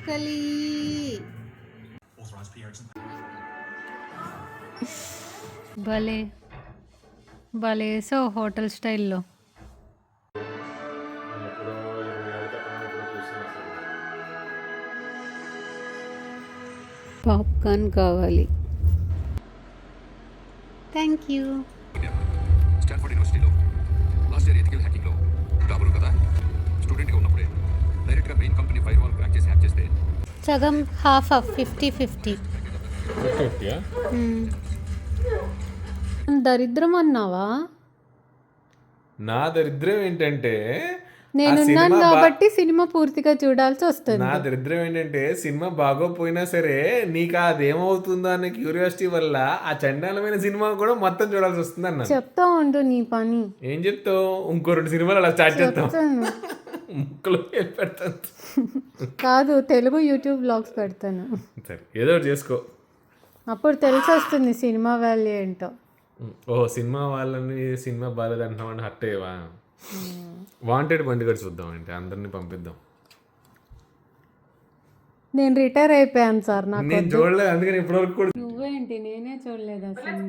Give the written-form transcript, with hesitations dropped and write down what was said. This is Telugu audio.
ఆకలి. భలే భలే సో హోటల్ స్టైల్లో. పాప్కార్న్ కావాలి. Thank you. స్టాన్ఫోర్డ్ యూనివర్సిటీలో లాస్ట్ ఇయర్ ఎథికల్ హ్యాకింగ్లో టాపర్ కదా. స్టూడెంట్గా ఉన్నప్పుడే డైరెక్ట్గా main company fire wall crack చేసి హ్యాక్ చేస్తే సగం హాఫ్ 50-50. దరిద్రం అన్నావా? నా దరిద్రం ఏంటంటే నేనున్నాను కాబట్టి సినిమా పూర్తిగా చూడాల్సి వస్తుంది. నా దరిద్రం ఏంటంటే సినిమా బాగోపోయినా సరే నీకు అదేమవుతుందో అనే క్యూరియాసిటీ వల్ల ఆ చండాలమైన సినిమా కూడా మొత్తం చూడాల్సి వస్తుంది అన్న. చెప్తా ఉండు నీ పని. ఏం చెప్తావు? ఇంకో 2 సినిమాలు అలా స్టార్ట్ చేస్తాం. ముక్కలు పెడతాను కాదు, తెలుగు యూట్యూబ్ బ్లాగ్స్ పెడతాను. సరే ఏదో ఒకటి చేసుకో, అప్పుడు తెలిసి వస్తుంది సినిమా వాల్యూ ఏంటో. ఓహో సినిమా వాళ్ళని సినిమా బాగాలేదు అంటున్నామని హర్ట్ అయ్యేవా? వాంటెడ్ బండి కూడా చూద్దాం అంటే అందరినీ పంపిద్దాం. నేను రిటైర్ అయిపోయాను సార్. నేను చూడలేదు అందుకని ఇప్పటివరకు కూడా. నువ్వేంటి? నేనే చూడలేదు అసలు.